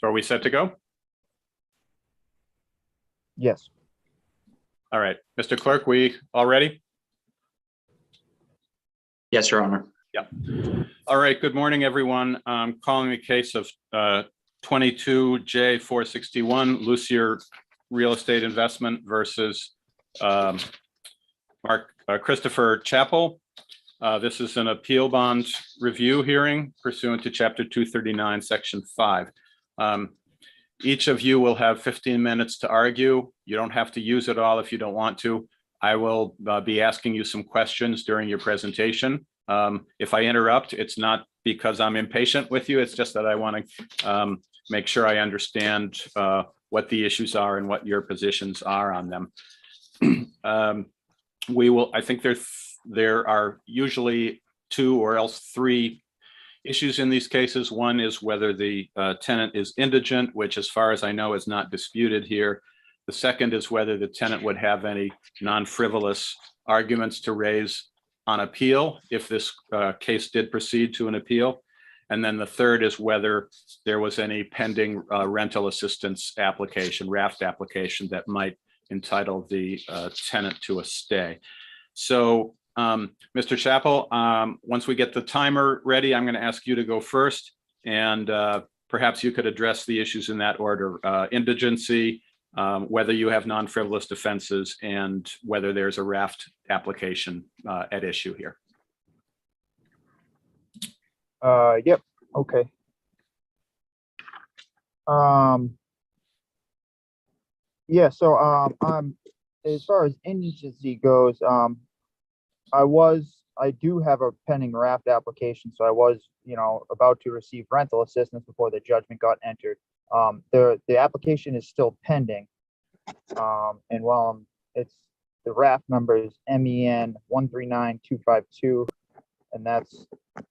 So are we set to go? Yes. All right, Mr. Clerk, we all ready? Yes, Your Honor. Yeah. All right, good morning, everyone. I'm calling the case of 22J461, Lucier Real Estate Investment versus Christopher Chappell. This is an appeal bond review hearing pursuant to Chapter 239, Section 5. Each of you will have 15 minutes to argue. You don't have to use it all if you don't want to. I will be asking you some questions during your presentation. If I interrupt, it's not because I'm impatient with you. It's just that I want to make sure I understand what the issues are and what your positions are on them. I think there are usually 2 or else 3 issues in these cases. One is whether the tenant is indigent, which as far as I know is not disputed here. The second is whether the tenant would have any non-frivolous arguments to raise on appeal if this case did proceed to an appeal. And then the third is whether there was any pending rental assistance application, RAFT application, that might entitle the tenant to a stay. So Mr. Chappell, once we get the timer ready, I'm going to ask you to go first, and perhaps you could address the issues in that order: indigency, whether you have non-frivolous defenses, and whether there's a RAFT application at issue here. Yep. Okay. Yeah. So as far as indigency goes, I do have a pending RAFT application, so I was, about to receive rental assistance before the judgment got entered. The application is still pending, and while the RAFT number is MEN 139252, and that's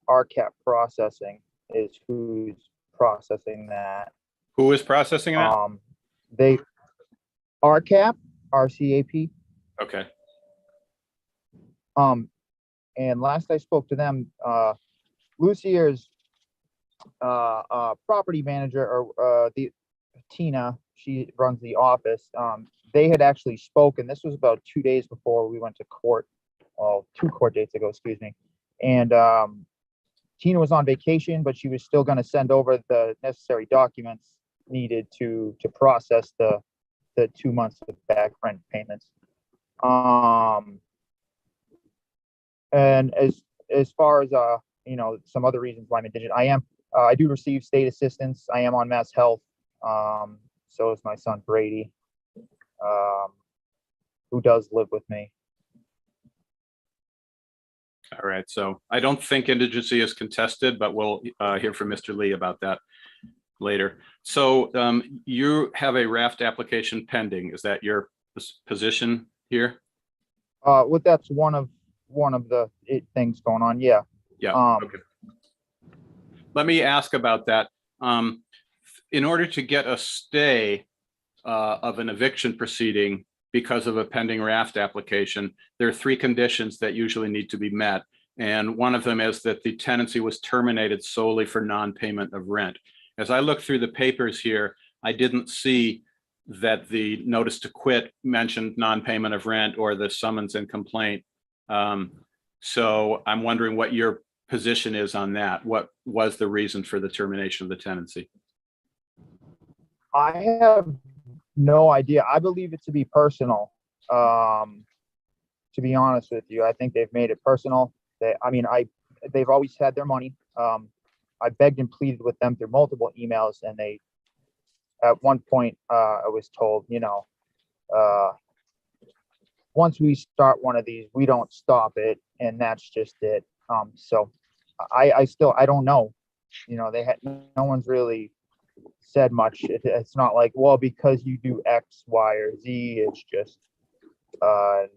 RCAP processing is who's processing that. Who is processing that? They RCAP, RCAP. Okay. And last I spoke to them, Lucier's property manager, or Tina, she runs the office. They had actually spoken. This was about 2 days before we went to court. Well, 2 court dates ago, excuse me. And Tina was on vacation, but she was still going to send over the necessary documents needed to process the 2 months of back rent payments. And as far as some other reasons why I'm indigent, I do receive state assistance. I am on Mass Health. So is my son Brady, who does live with me. All right. So I don't think indigency is contested, but we'll hear from Mr. Lee about that later. So you have a RAFT application pending. Is that your position here? That's one of the things going on. Yeah. Yeah. Okay. Let me ask about that. In order to get a stay of an eviction proceeding because of a pending RAFT application, there are 3 conditions that usually need to be met. And one of them is that the tenancy was terminated solely for non-payment of rent. As I look through the papers here, I didn't see that the notice to quit mentioned non-payment of rent or the summons and complaint. So I'm wondering what your position is on that. What was the reason for the termination of the tenancy? I have no idea. I believe it to be personal. To be honest with you, I think they've made it personal. They've always had their money. I begged and pleaded with them through multiple emails, and at one point, I was told, once we start one of these, we don't stop it, and that's just it. So I don't know. No one's really said much. It's not like, well, because you do X, Y, or Z, it's just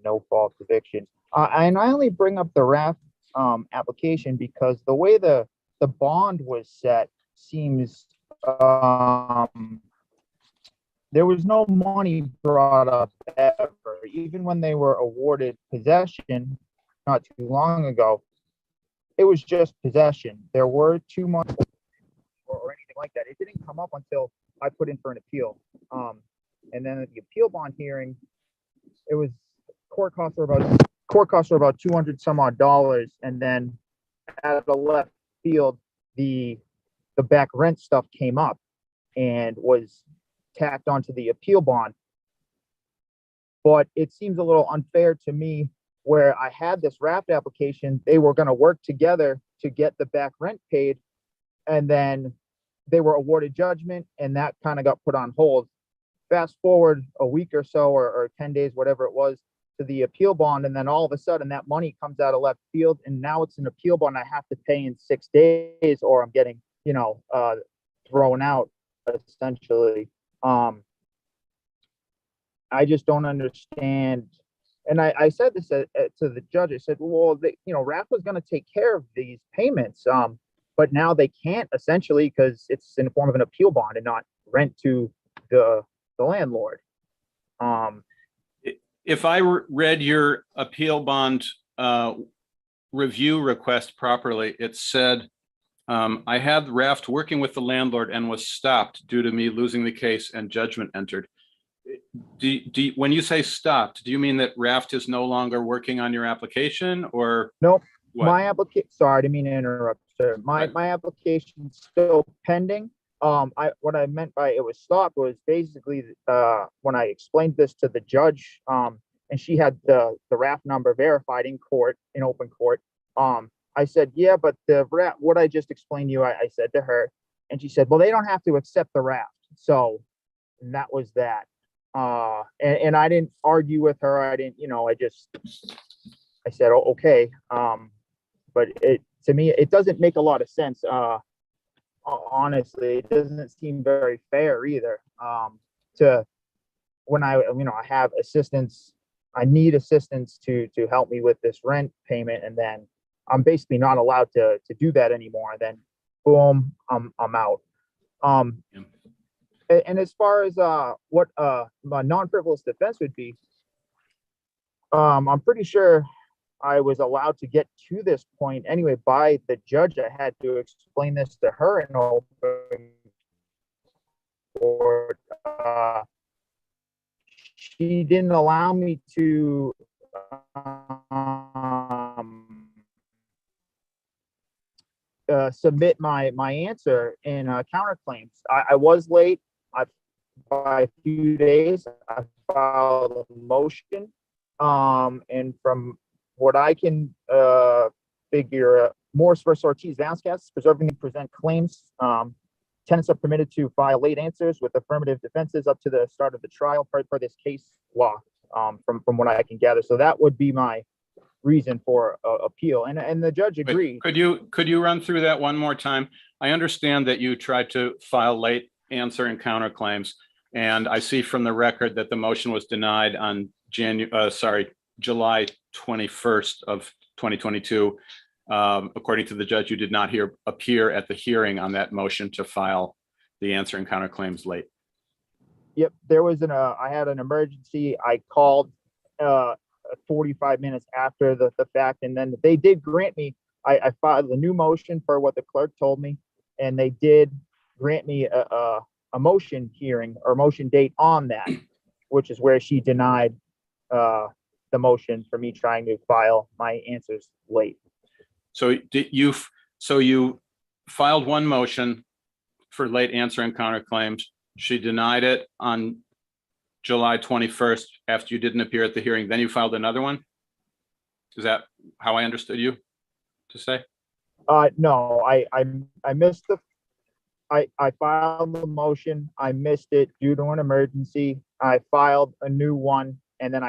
no fault eviction. And I only bring up the RAFT application because the way the bond was set seems there was no money brought up ever, even when they were awarded possession not too long ago. It was just possession. There were 2 months or anything anything like that. It didn't come up until I put in for an appeal. And then at the appeal bond hearing, it was court costs were about 200 some odd dollars. And then at the left field, the back rent stuff came up and was tacked onto the appeal bond. But it seems a little unfair to me where I had this raft application, they were going to work together to get the back rent paid, and then they were awarded judgment, and that kind of got put on hold. Fast forward a week or so, or 10 days, whatever it was, to the appeal bond, and then all of a sudden that money comes out of left field, and now it's an appeal bond I have to pay in 6 days, or I'm getting, thrown out, essentially. I just don't understand. And I said this to the judge. I said, well, RAF was going to take care of these payments, but now they can't, essentially, because it's in the form of an appeal bond and not rent to the landlord. If I read your appeal bond review request properly, it said, I had Raft working with the landlord and was stopped due to me losing the case and judgment entered. When you say stopped, do you mean that Raft is no longer working on your application, or? Nope. What? My application, sorry, I didn't mean to interrupt, sir. My application's still pending. What I meant by it was stopped was basically when I explained this to the judge, and she had the Raft number verified in open court. I said, yeah, but the Raft, what I just explained to you, I said to her, and she said, well, they don't have to accept the Raft. So that was that. And I didn't argue with her. I didn't, I said, oh, okay. But to me, it doesn't make a lot of sense. Honestly, it doesn't seem very fair either. When I have assistance, I need assistance to help me with this rent payment, and then I'm basically not allowed to do that anymore. And then boom, I'm out. And as far as what my non-frivolous defense would be, I'm pretty sure I was allowed to get to this point anyway by the judge. I had to explain this to her in open court. She didn't allow me to submit my answer in counterclaims. I was late. By a few days, I filed a motion, and from what I can figure, Morris versus Ortiz Vasquez, preserving and present claims. Tenants are permitted to file late answers with affirmative defenses up to the start of the trial per this case law, from what I can gather. So that would be my reason for appeal, and the judge agreed. Could you run through that one more time? I understand that you tried to file late answer and counterclaims, and I see from the record that the motion was denied on July 21st of 2022. According to the judge, you did not appear at the hearing on that motion to file the answer and counterclaims late. Yep, there was I had an emergency. I called 45 minutes after the fact, and then they did grant me. I filed a new motion for what the clerk told me, and they did grant me a motion hearing or motion date on that, which is where she denied the motion for me trying to file my answers late. So you filed one motion for late answer and counterclaims. She denied it on July 21st after you didn't appear at the hearing. Then you filed another one. Is that how I understood you to say? No, I missed I filed the motion. I missed it due to an emergency. I filed a new one, and then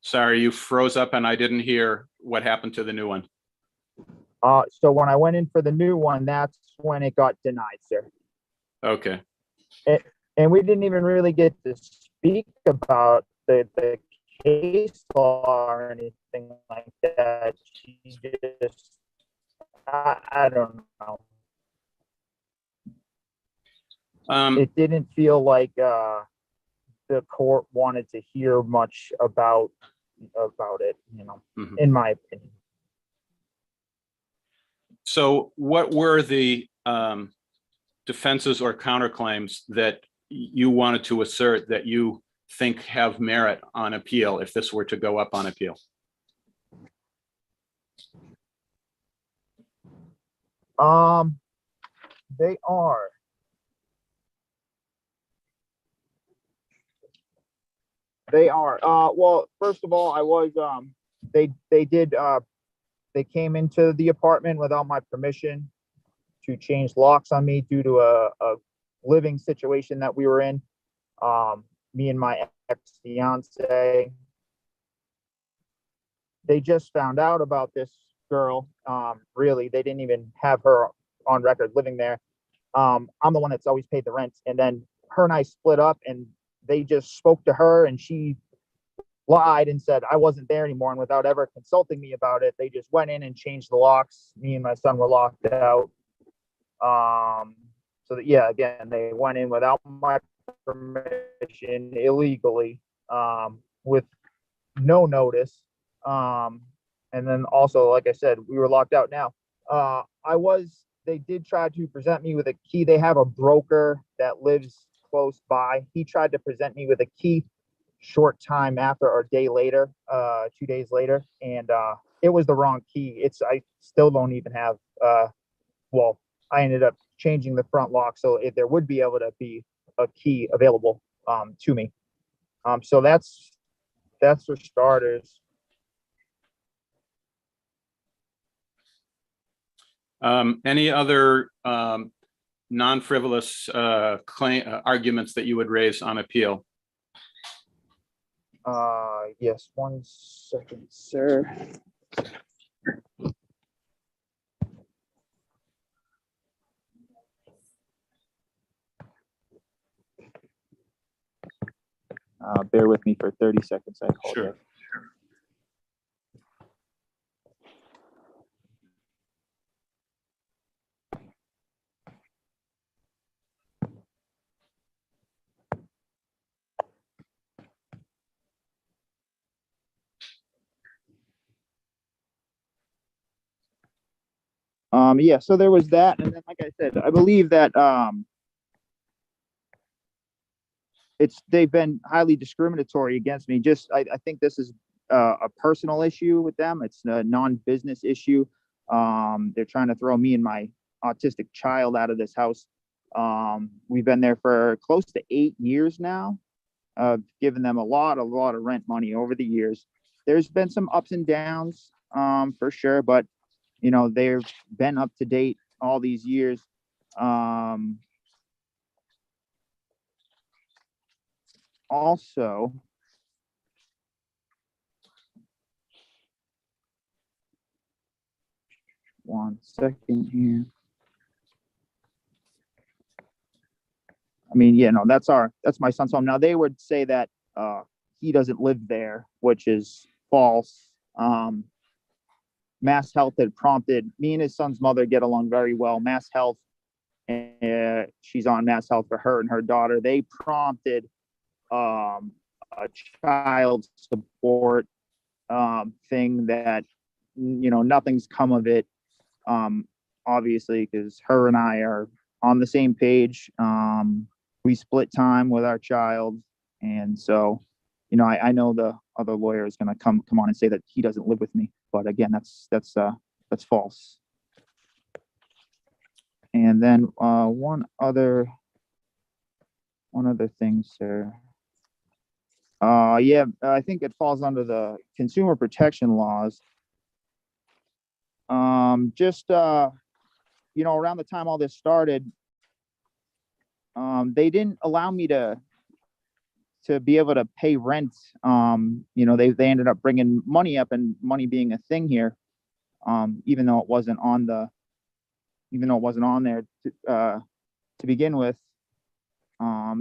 Sorry, you froze up and I didn't hear what happened to the new one. So when I went in for the new one, that's when it got denied, sir. Okay. And we didn't even really get to speak about the case law or anything like that. She just, I don't know. It didn't feel like the court wanted to hear much about it, Mm-hmm. in my opinion. So what were the defenses or counterclaims that you wanted to assert that you think have merit on appeal if this were to go up on appeal? They are. Well, first of all, I was, they came into the apartment without my permission to change locks on me due to a living situation that we were in. Me and my ex-fiance, they just found out about this girl. Really, they didn't even have her on record living there. I'm the one that's always paid the rent. And then her and I split up, and they just spoke to her, and she lied and said I wasn't there anymore. And without ever consulting me about it, they just went in and changed the locks. Me and my son were locked out. So that, yeah, again, they went in without my permission illegally, with no notice. And then also, like I said, we were locked out. Now, they did try to present me with a key. They have a broker that lives close by. He tried to present me with a key short time after, or a day later, 2 days later. And, it was the wrong key. I still don't even have, well, I ended up changing the front lock, so there would be able to be a key available, to me. So that's for starters. Any other non-frivolous arguments that you would raise on appeal? Yes, 1 second, sir. Bear with me for 30 seconds. I apologize. Sure. Yeah, so there was that, and then, like I said, I believe that they've been highly discriminatory against me. I think this is a personal issue with them. It's a non-business issue. They're trying to throw me and my autistic child out of this house. We've been there for close to 8 years now. Given them a lot of rent money over the years. There's been some ups and downs, for sure, but they've been up to date all these years. Also, one second here. I mean, yeah, no, that's my son's home. Now they would say that he doesn't live there, which is false. Mass Health had prompted me and his son's mother get along very well. Mass Health, she's on Mass Health for her and her daughter. They prompted a child support thing that nothing's come of it. Obviously, because her and I are on the same page. We split time with our child, and so I know the other lawyer is going to come on and say that he doesn't live with me, but again, that's false. And then one other thing, sir. Yeah, I think it falls under the consumer protection laws. Just around the time all this started, they didn't allow me to be able to pay rent. They ended up bringing money up, and money being a thing here, even though it wasn't on there to begin with.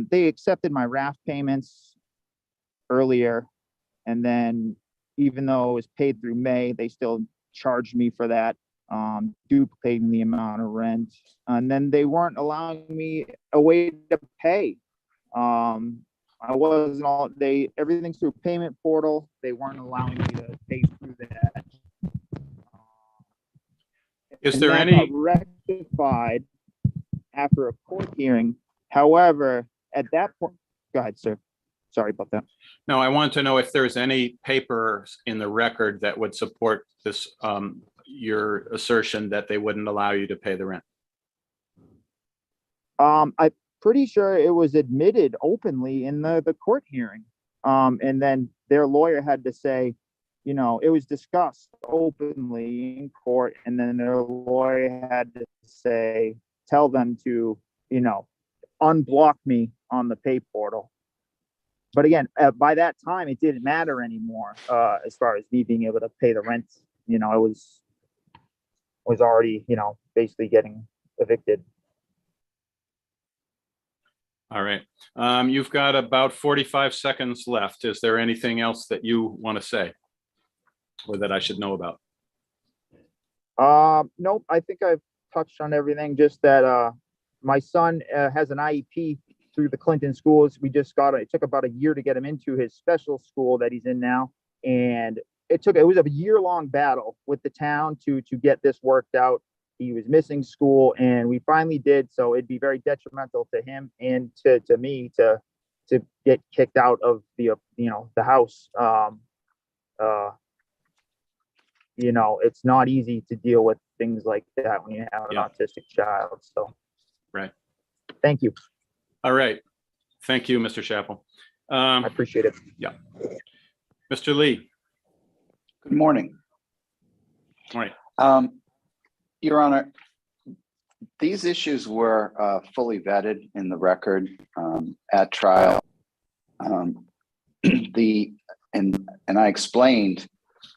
They accepted my RAF payments earlier, and then even though it was paid through May, they still charged me for that, duplicating the amount of rent. And then they weren't allowing me a way to pay. Everything's through payment portal. They weren't allowing me to pay through that. Is And there that any, got rectified after a court hearing. However, at that point, go ahead, sir. Sorry about that. no, I wanted to know if there's any paper in the record that would support this, your assertion that they wouldn't allow you to pay the rent. I'm pretty sure it was admitted openly in the court hearing. And then their lawyer had to say, you know, it was discussed openly in court, and then their lawyer had to say, tell them to, you know, unblock me on the pay portal. But again, by that time, it didn't matter anymore as far as me being able to pay the rent. You know, it was already, you know, basically getting evicted. All right. You've got about 45 seconds left. Is there anything else that you want to say or that I should know about? Nope. I think I've touched on everything. Just that my son has an IEP through the Clinton schools. We just got it. It took about a year to get him into his special school that he's in now, and it was a year-long battle with the town to get this worked out. He was missing school, and we finally did. So it'd be very detrimental to him and to me to get kicked out of the the house. You know, it's not easy to deal with things like that when you have an autistic child. So, right. Thank you. All right. Thank you, Mr. Chappell. I appreciate it. Yeah. Mr. Lee. Good morning. All right. Your Honor, these issues were fully vetted in the record at trial. And I explained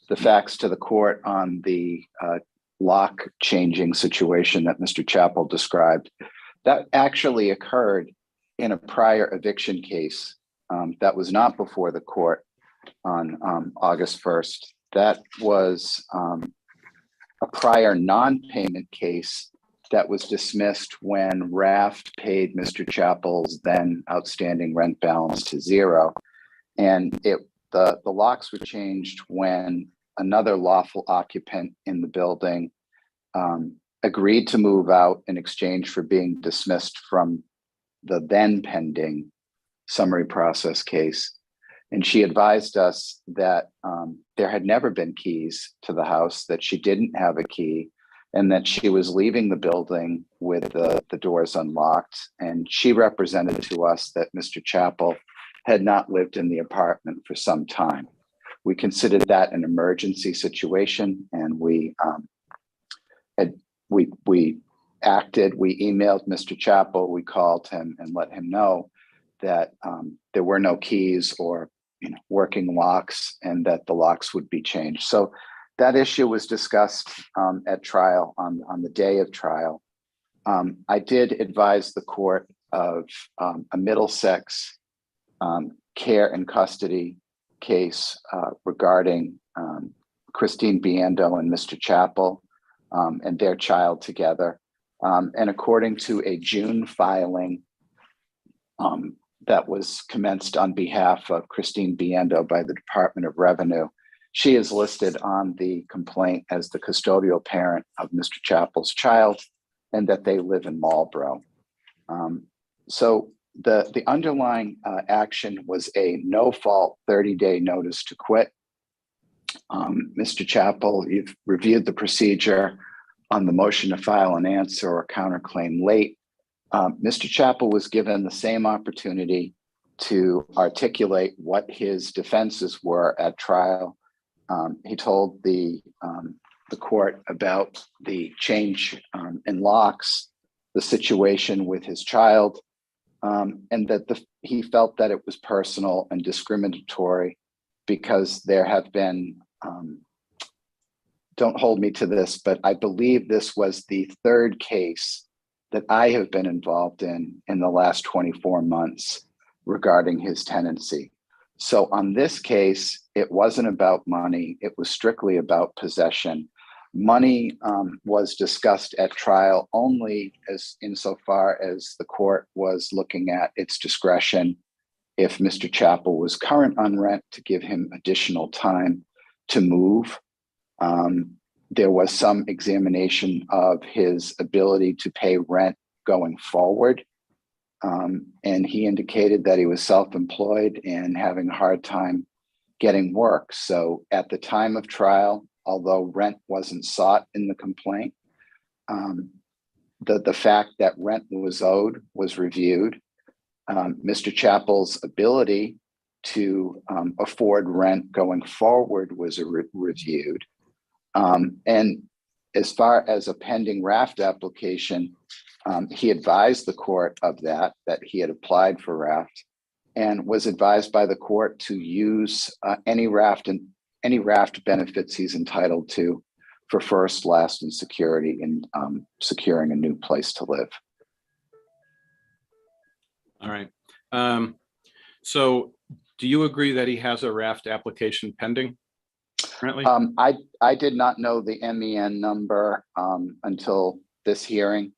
the facts to the court on the lock changing situation that Mr. Chappell described. That actually occurred in a prior eviction case that was not before the court on August 1st. That was a prior non-payment case that was dismissed when Raft paid Mr. Chappell's then outstanding rent balance to zero. And the locks were changed when another lawful occupant in the building agreed to move out in exchange for being dismissed from the then pending summary process case. And she advised us that there had never been keys to the house, that she didn't have a key, and that she was leaving the building with the doors unlocked. And she represented to us that Mr. Chappell had not lived in the apartment for some time. We considered that an emergency situation, and we acted. We emailed Mr. Chappell, we called him and let him know that there were no keys or working locks, and that the locks would be changed. So that issue was discussed at trial on the day of trial. I did advise the court of a Middlesex care and custody case regarding Christine Biando and Mr. Chappell and their child together. And according to a June filing that was commenced on behalf of Christine Biando by the Department of Revenue, she is listed on the complaint as the custodial parent of Mr. Chappell's child, and that they live in Marlborough. So the underlying action was a no-fault 30-day notice to quit. Mr. Chappell, you've reviewed the procedure on the motion to file an answer or counterclaim late. Mr. Chappell was given the same opportunity to articulate what his defenses were at trial. He told the court about the change in locks, the situation with his child, and that he felt that it was personal and discriminatory because there have been, don't hold me to this, but I believe this was the third case that I have been involved in the last 24 months regarding his tenancy. So on this case, it wasn't about money. It was strictly about possession. Money was discussed at trial only as insofar as the court was looking at its discretion. If Mr. Chappell was current on rent, to give him additional time to move. There was some examination of his ability to pay rent going forward. And he indicated that he was self-employed and having a hard time getting work. So at the time of trial, although rent wasn't sought in the complaint, the fact that rent was owed was reviewed. Mr. Chappell's ability to afford rent going forward was reviewed. And as far as a pending raft application, he advised the court of that he had applied for raft, and was advised by the court to use any raft benefits he's entitled to for first, last, and security in securing a new place to live. All right. So do you agree that he has a raft application pending currently? I did not know the MEN number until this hearing.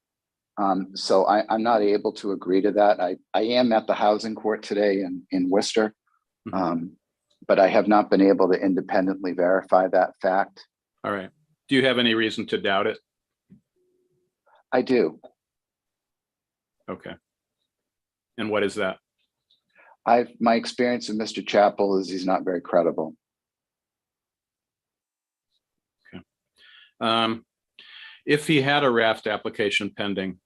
So I'm not able to agree to that. I am at the housing court today in Worcester, but I have not been able to independently verify that fact. All right. Do you have any reason to doubt it? I do. Okay. And what is that? My experience with Mr. Chappell is he's not very credible. Okay. If he had a raft application pending,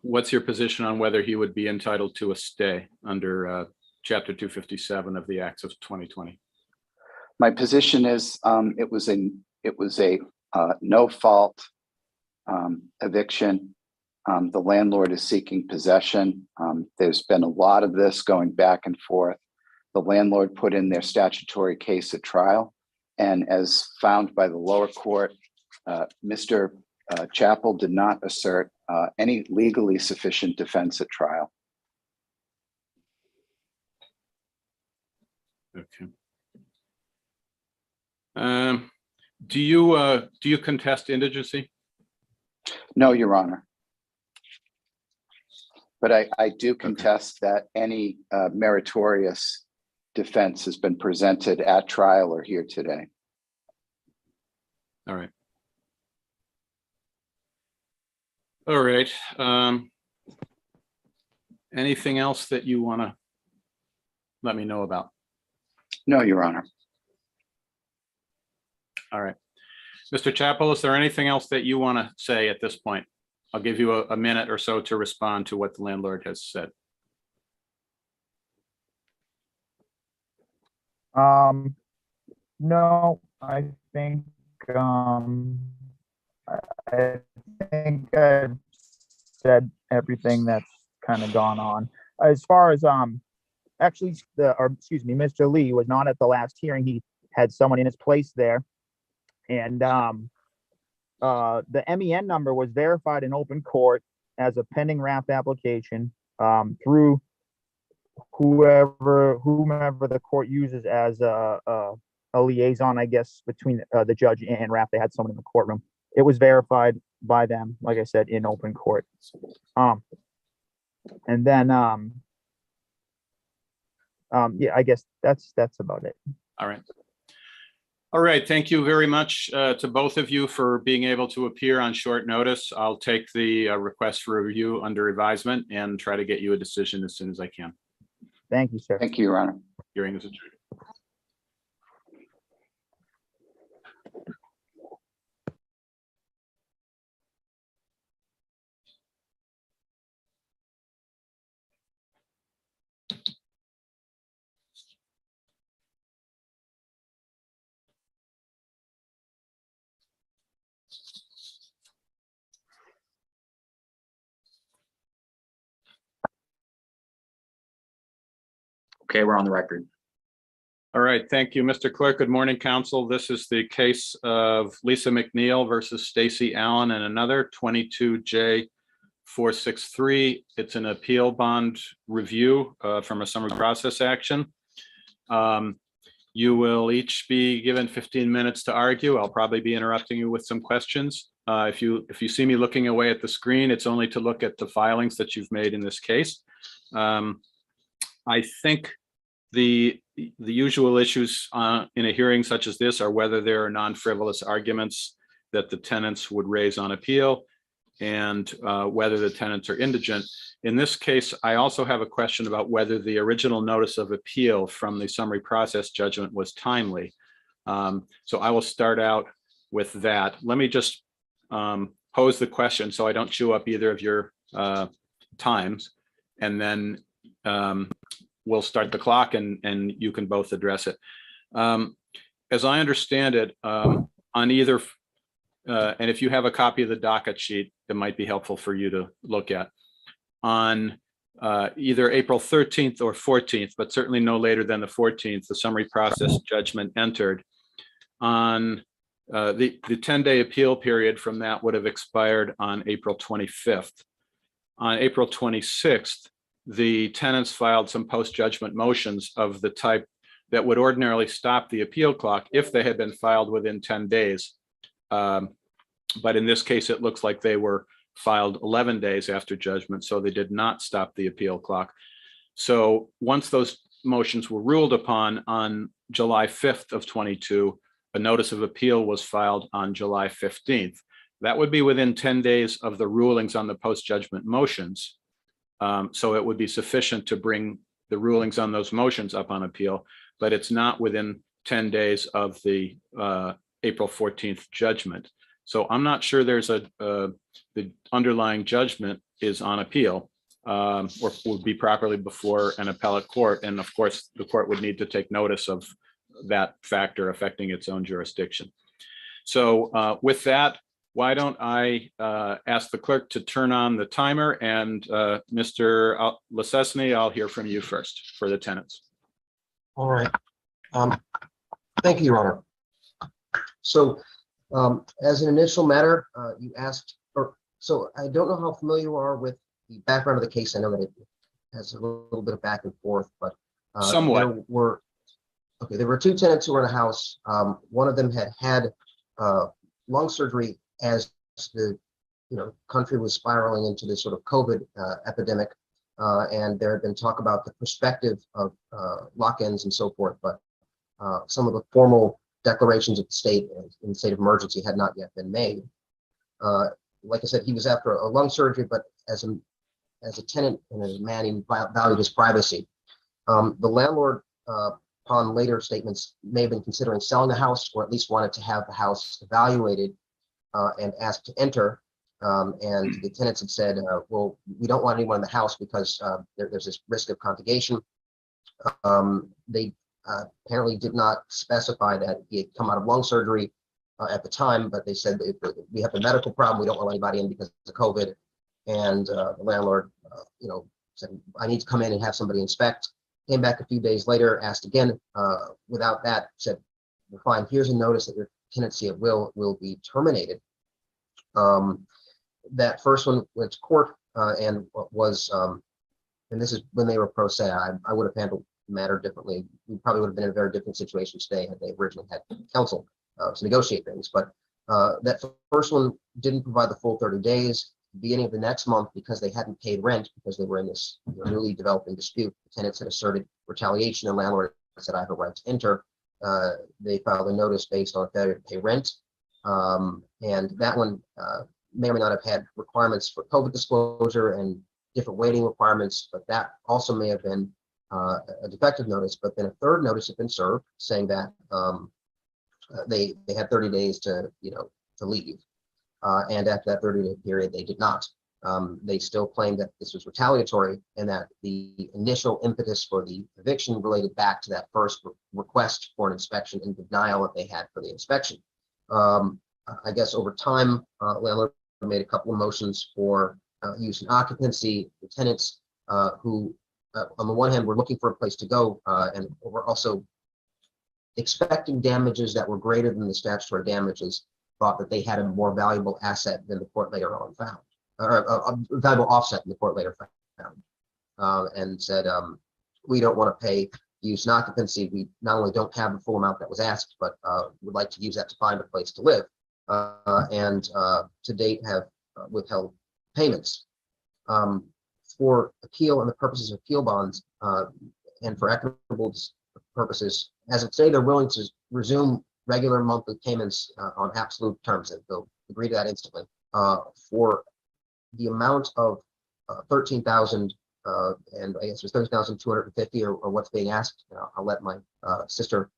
what's your position on whether he would be entitled to a stay under Chapter 257 of the Acts of 2020? My position is it was a no fault eviction. The landlord is seeking possession. There's been a lot of this going back and forth. The landlord put in their statutory case at trial, and as found by the lower court, Mr. Chappell did not assert any legally sufficient defense at trial. Okay. Do you contest indigency? No, Your Honor. But I do contest that any meritorious defense has been presented at trial or here today. All right. All right. Anything else that you want to let me know about? No, Your Honor. All right. Mr. Chappell, is there anything else that you want to say at this point? I'll give you a minute or so to respond to what the landlord has said. No, I think I've said everything that's kind of gone on. As far as actually Mr. Lee was not at the last hearing. He had someone in his place there, and the MEN number was verified in open court as a pending raft application through whomever the court uses as a liaison, I guess, between the judge and raft. They had someone in the courtroom. It was verified by them, like I said, in open court. And then yeah, I guess that's about it. All right. All right. Thank you very much to both of you for being able to appear on short notice. I'll take the request for review under advisement and try to get you a decision as soon as I can. Thank you, sir. Thank you, Your Honor. Hearing is adjourned. Okay, we're on the record. All right. Thank you, Mr. Clerk. Good morning, counsel. This is the case of Lisa McNeil versus Stacy Allen and another 22J463. It's an appeal bond review from a summary process action. You will each be given 15 minutes to argue. I'll probably be interrupting you with some questions. If you see me looking away at the screen, it's only to look at the filings that you've made in this case. I think the usual issues in a hearing such as this are whether there are non-frivolous arguments that the tenants would raise on appeal and whether the tenants are indigent. In this case, I also have a question about whether the original notice of appeal from the summary process judgment was timely. So I will start out with that. Let me just pose the question so I don't chew up either of your times, and then we'll start the clock and you can both address it. As I understand it, on either, and if you have a copy of the docket sheet, it might be helpful for you to look at. On either April 13th or 14th, but certainly no later than the 14th, the summary process judgment entered. On the 10-day appeal period from that would have expired on April 25th. On April 26th, the tenants filed some post-judgment motions of the type that would ordinarily stop the appeal clock if they had been filed within 10 days. But in this case, it looks like they were filed 11 days after judgment, so they did not stop the appeal clock. So once those motions were ruled upon on July 5th of 22, a notice of appeal was filed on July 15th. That would be within 10 days of the rulings on the post-judgment motions. So it would be sufficient to bring the rulings on those motions up on appeal, but it's not within 10 days of the April 14th judgment. So I'm not sure there's the underlying judgment is on appeal or would be properly before an appellate court. And of course, the court would need to take notice of that factor affecting its own jurisdiction. So with that, why don't I ask the clerk to turn on the timer, and Mr. Lasesny, I'll hear from you first for the tenants. All right. Thank you, Your Honor. So as an initial matter, you asked, so I don't know how familiar you are with the background of the case. I know that it has a little bit of back and forth, but somewhat. There were two tenants who were in a house. One of them had lung surgery as the country was spiraling into this sort of COVID epidemic, and there had been talk about the perspective of lock-ins and so forth, but some of the formal declarations of the state in state of emergency had not yet been made. Like I said, he was after a lung surgery, but as a tenant and as a man, he valued his privacy. The landlord, upon later statements, may have been considering selling the house, or at least wanted to have the house evaluated and asked to enter. And the tenants had said, well, we don't want anyone in the house because there's this risk of contagion. They apparently did not specify that he had come out of lung surgery at the time, but they said we have a medical problem, we don't want anybody in because of COVID. And the landlord, said, I need to come in and have somebody inspect. Came back a few days later, asked again, without that, said, well, fine, here's a notice that your tenancy at will be terminated. That first one went to court and was, and this is when they were pro se. I would have handled the matter differently. We probably would have been in a very different situation today had they originally had counsel to negotiate things. But that first one didn't provide the full 30 days. Beginning of the next month, because they hadn't paid rent because they were in this newly developing dispute, the tenants had asserted retaliation, and landlord said, I have a right to enter. They filed a notice based on failure to pay rent. And that one may or may not have had requirements for COVID disclosure and different waiting requirements, but that also may have been a defective notice. But then a third notice had been served saying that they had 30 days to leave. And after that 30-day period, they did not. They still claimed that this was retaliatory and that the initial impetus for the eviction related back to that first request for an inspection and denial that they had for the inspection. I guess over time, landlord made a couple of motions for use and occupancy. The tenants who, on the one hand, were looking for a place to go and were also expecting damages that were greater than the statutory damages, thought that they had a more valuable asset than the court later on found, or a valuable offset than the court later found, and said, we don't want to pay use and occupancy. We not only don't have the full amount that was asked, but would like to use that to find a place to live, and to date have withheld payments. For appeal and the purposes of appeal bonds and for equitable purposes, as of today, they're willing to resume regular monthly payments on absolute terms, and they'll agree to that instantly. For the amount of 13,000 and I guess it was 13,250 or what's being asked. I'll let my sister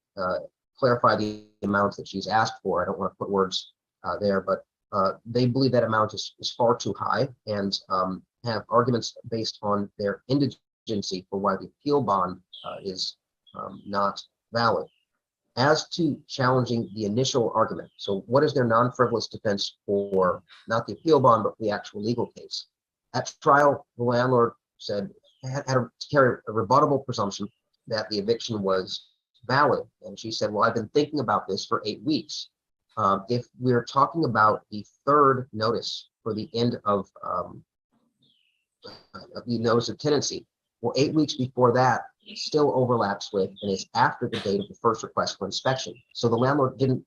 clarify the amount that she's asked for. I don't want to put words there, but they believe that amount is far too high, and have arguments based on their indigency for why the appeal bond is not valid. As to challenging the initial argument, so what is their non-frivolous defense for not the appeal bond, but the actual legal case? At trial, the landlord said had to carry a rebuttable presumption that the eviction was valid, and she said, "Well, I've been thinking about this for 8 weeks." If we're talking about the third notice for the end of the notice of tenancy, well, 8 weeks before that still overlaps with and is after the date of the first request for inspection. So the landlord didn't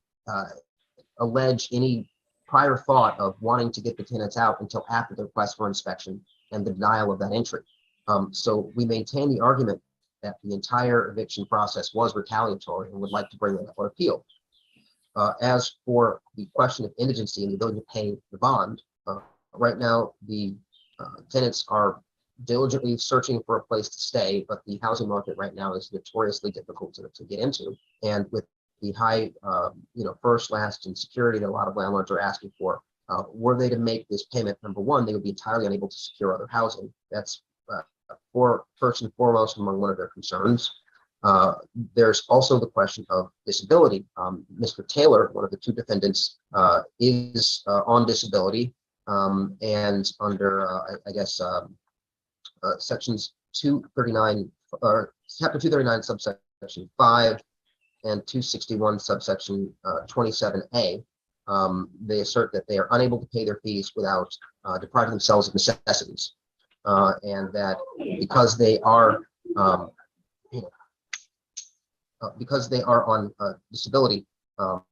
allege any prior thought of wanting to get the tenants out until after the request for inspection and the denial of that entry. So we maintain the argument that the entire eviction process was retaliatory and would like to bring that up on appeal. As for the question of indigency and the ability to pay the bond, right now the tenants are diligently searching for a place to stay, but the housing market right now is notoriously difficult to get into. And with the high, first, last, and security that a lot of landlords are asking for, were they to make this payment, number one, they would be entirely unable to secure other housing. That's first and foremost among one of their concerns. There's also the question of disability. Mr. Taylor, one of the two defendants, is on disability, and under, sections 239 or chapter 239 subsection 5 and 261 subsection 27A, they assert that they are unable to pay their fees without depriving themselves of necessities, and that because they are on disability, the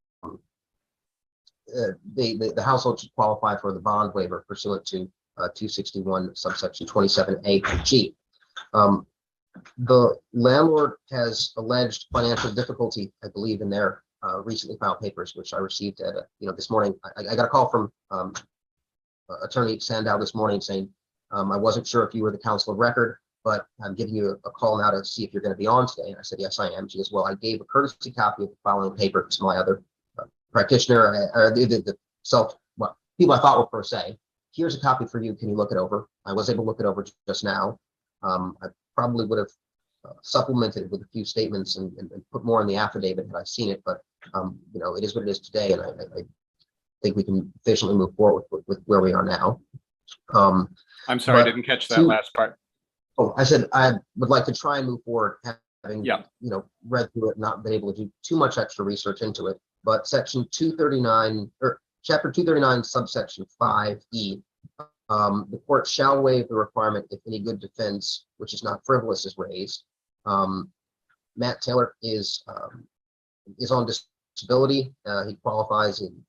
household should qualify for the bond waiver pursuant to 261 subsection 27A and G. The landlord has alleged financial difficulty, I believe, in their recently filed papers, which I received at this morning. I got a call from attorney Sandow this morning saying, I wasn't sure if you were the counsel of record, but I'm giving you a call now to see if you're going to be on today. And I said, yes, I am. She goes, well, I gave a courtesy copy of the following paper to my other practitioner, or people I thought were pro se. Here's a copy for you. Can you look it over? I was able to look it over just now. I probably would have supplemented with a few statements and put more in the affidavit had I seen it, but it is what it is today, and I think we can efficiently move forward with where we are now. I'm sorry, I didn't catch that last part. Oh, I said I would like to try and move forward, having read through it, not been able to do too much extra research into it. But section 239 or chapter 239 subsection 5E, the court shall waive the requirement if any good defense, which is not frivolous, is raised. Matt Taylor is on disability. He qualifies in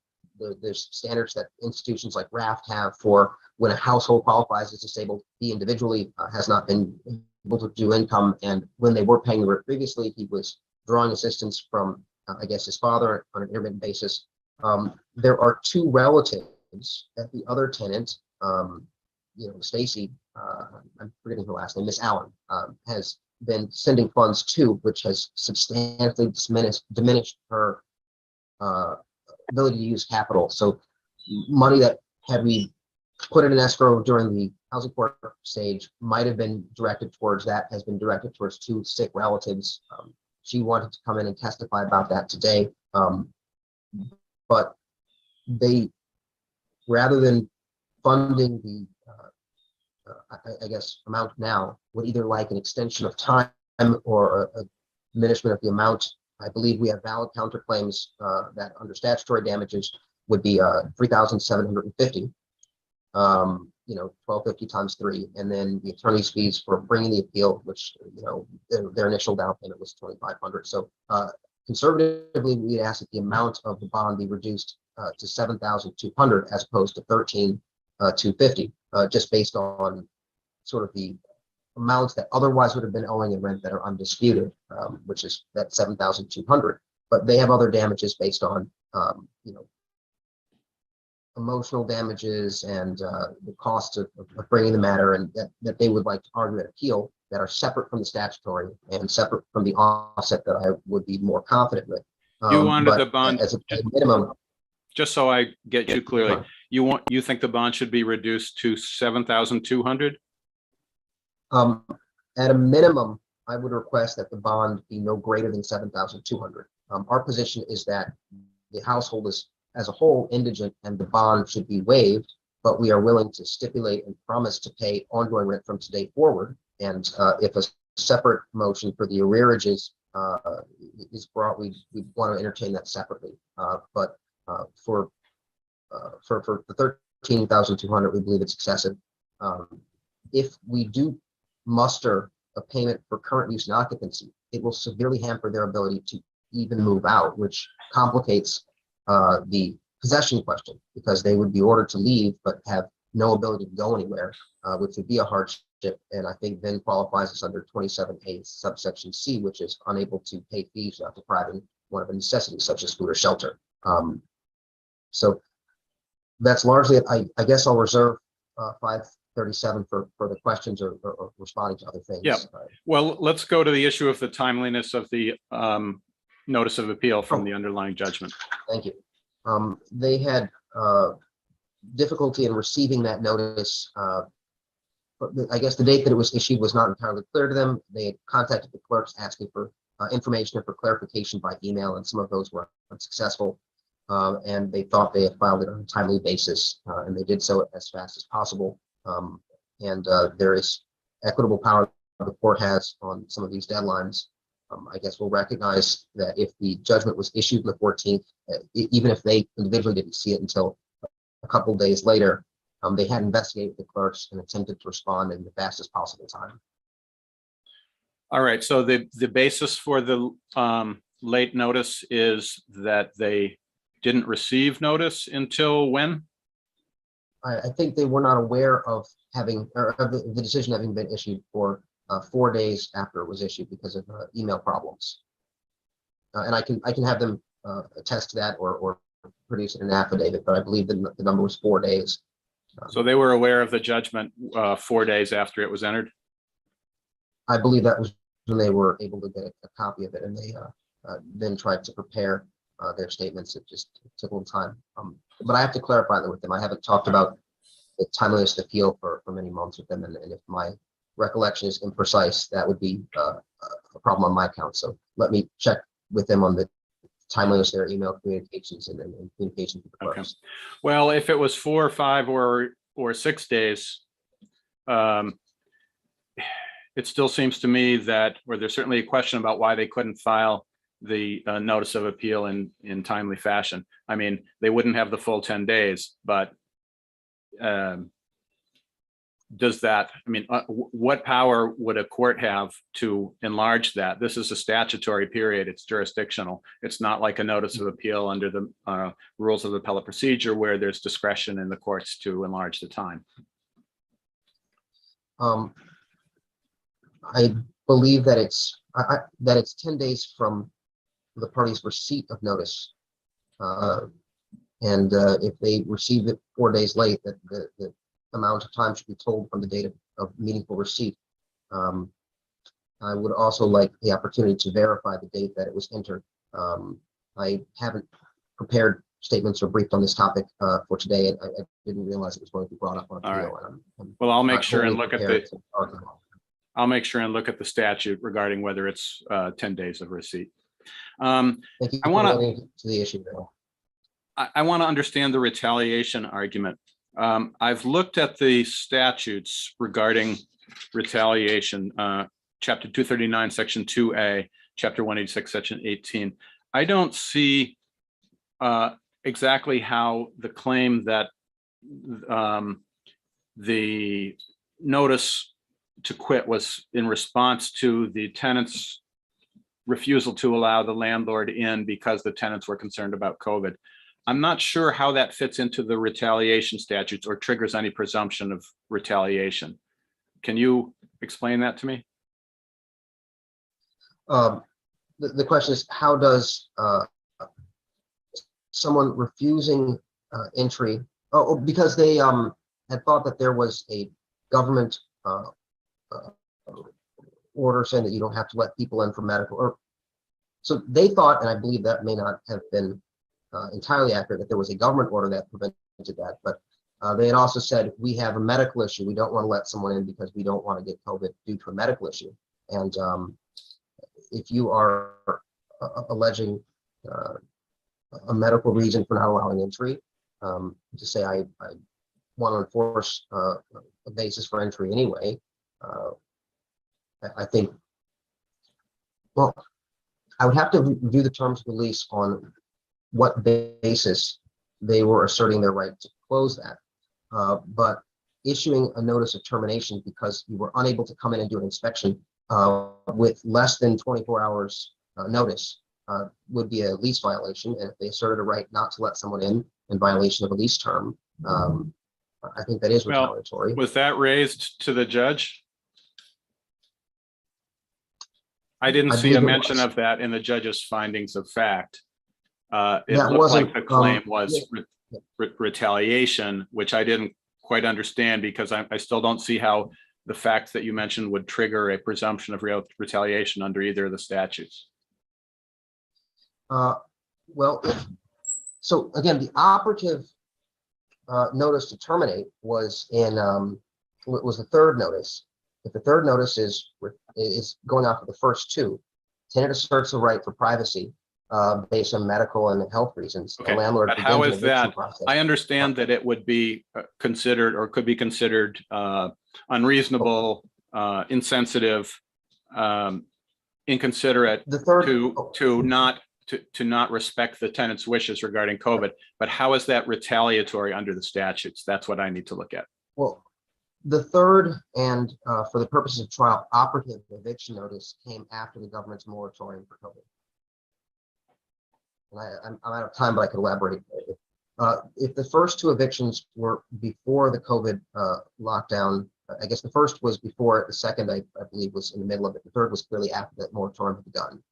there's standards that institutions like RAFT have for when a household qualifies as disabled. He individually has not been able to do income, and when they were paying the rent previously, he was drawing assistance from his father on an intermittent basis. There are two relatives that the other tenant, Stacy, I'm forgetting her last name, Miss Allen, has been sending funds to, which has substantially diminished her ability to use capital. So money that had we put in an escrow during the housing court stage might have been directed towards that, has been directed towards two sick relatives. She wanted to come in and testify about that today. But they, rather than funding the, amount now, would either like an extension of time or a diminishment of the amount. I believe we have valid counterclaims that under statutory damages would be 3,750. 1,250 times 3, and then the attorney's fees for bringing the appeal, which their initial down payment was 2,500. So conservatively, we'd ask that the amount of the bond be reduced to 7,200 as opposed to 13,250, just based on sort of the amounts that otherwise would have been owing in rent that are undisputed, which is that 7,200. but they have other damages based on, you know, emotional damages and the cost of bringing the matter, and that they would like to argue and appeal, that are separate from the statutory and separate from the offset that I would be more confident with. You wanted But the bond, as a minimum. just so I get you clearly, Sure. you think the bond should be reduced to 7,200? At a minimum, I would request that the bond be no greater than 7,200. Our position is that the household is, as a whole, indigent, and the bond should be waived, but we are willing to stipulate and promise to pay ongoing rent from today forward. And if a separate motion for the arrearages is brought, we want to entertain that separately. But for the 13,200, we believe it's excessive. If we do muster a payment for current use and occupancy, it will severely hamper their ability to even move out, which complicates the possession question, because they would be ordered to leave but have no ability to go anywhere, which would be a hardship, and I think then qualifies us under 27A subsection C, which is unable to pay fees without depriving one of a necessity such as food or shelter. So that's largely it. I guess I'll reserve 537 for the questions or responding to other things. Yeah. Well, let's go to the issue of the timeliness of the notice of appeal from the underlying judgment. Thank you. They had difficulty in receiving that notice. But I guess the date that it was issued was not entirely clear to them. They had contacted the clerks asking for information and for clarification by email, and some of those were unsuccessful. And they thought they had filed it on a timely basis, and they did so as fast as possible. And there is equitable power the court has on some of these deadlines. I guess we'll recognize that if the judgment was issued on the 14th, even if they individually didn't see it until a couple of days later, they had investigated the clerks and attempted to respond in the fastest possible time. All right. So the basis for the late notice is that they didn't receive notice until when? I think they were not aware of having, or of the decision having been issued for 4 days after it was issued because of email problems. And I can have them attest to that or produce an affidavit, but I believe the number was 4 days. So they were aware of the judgment 4 days after it was entered? I believe that was when they were able to get a copy of it, and they then tried to prepare their statements. It just took a little time. But I have to clarify that with them. I haven't talked about the timeliness of the appeal for many months with them, and if my recollection is imprecise, that would be a problem on my account. So let me check with them on the timeliness of their email communications and communications with the clerks. Okay. Well, if it was 4 or 5 or 6 days, it still seems to me that, or there's certainly a question about why they couldn't file the notice of appeal in timely fashion. I mean, they wouldn't have the full 10 days, but does that, I mean, what power would a court have to enlarge that? This is a statutory period. It's jurisdictional. It's not like a notice of appeal under the rules of appellate procedure where there's discretion in the courts to enlarge the time. I believe that it's 10 days from the party's receipt of notice. And if they receive it 4 days late, that the amount of time should be told from the date of meaningful receipt. I would also like the opportunity to verify the date that it was entered. I haven't prepared statements or briefed on this topic for today. I didn't realize it was going to be brought up on appeal. Right. Well, I'll make sure and look at the statute regarding whether it's 10 days of receipt. Thank you I want to the issue. I want to understand the retaliation argument. I've looked at the statutes regarding retaliation, Chapter 239, Section 2A, Chapter 186, Section 18. I don't see exactly how the claim that the notice to quit was in response to the tenant's refusal to allow the landlord in because the tenants were concerned about COVID. I'm not sure how that fits into the retaliation statutes or triggers any presumption of retaliation. Can you explain that to me? the question is, how does someone refusing entry, because they had thought that there was a government order saying that you don't have to let people in for medical, or so they thought, and I believe that may not have been entirely accurate, that there was a government order that prevented that, but they had also said, we have a medical issue, we don't want to let someone in because we don't want to get COVID due to a medical issue. And if you are alleging a medical reason for not allowing entry, to say I want to enforce a basis for entry anyway, I think, well, I would have to review the terms of the lease on what basis they were asserting their right to close that. But issuing a notice of termination because you were unable to come in and do an inspection with less than 24 hours notice would be a lease violation. And if they asserted a right not to let someone in violation of a lease term, I think that is retaliatory. Was that raised to the judge? I didn't see a mention of that in the judge's findings of fact. It looked like the claim was retaliation, which I didn't quite understand because I still don't see how the facts that you mentioned would trigger a presumption of retaliation under either of the statutes. Well, so again, the operative notice to terminate was in was the third notice. If the third notice is going off of the first two, tenant asserts the right for privacy based on medical and health reasons. Okay, The landlord but how begins is an eviction that? process. I understand that it would be considered or could be considered unreasonable, insensitive, inconsiderate The third, to not respect the tenant's wishes regarding COVID. But how is that retaliatory under the statutes? That's what I need to look at. well, the third and for the purposes of trial, operative eviction notice came after the government's moratorium for COVID. And I'm out of time, but I could elaborate. If the first two evictions were before the COVID lockdown, I guess the first was before it, the second I believe was in the middle of it. The third was clearly after that moratorium had begun.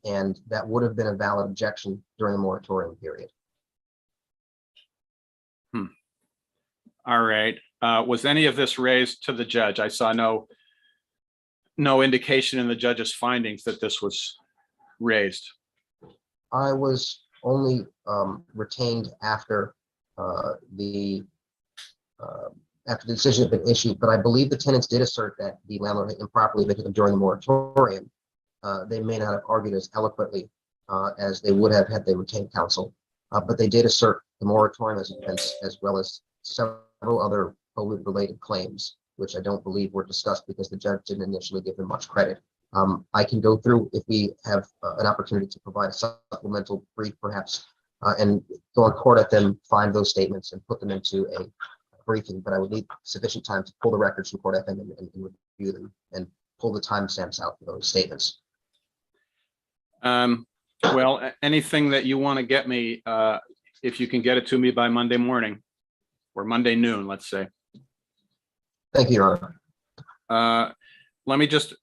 And that would have been a valid objection during the moratorium period. All right. Was any of this raised to the judge? I saw no indication in the judge's findings that this was raised. I was only retained after the decision had been issued, but I believe the tenants did assert that the landlord had improperly evicted them during the moratorium. They may not have argued as eloquently as they would have had they retained counsel, but they did assert the moratorium as a defense, as well as several other COVID-related claims, which I don't believe were discussed because the judge didn't initially give them much credit. I can go through if we have an opportunity to provide a supplemental brief, perhaps, and go on court at them, find those statements and put them into a briefing, but I would need sufficient time to pull the records from court at them and review them and pull the timestamps out for those statements. Well, anything that you want to get me, if you can get it to me by Monday morning or Monday noon, let's say. Thank you, Your Honor. Let me just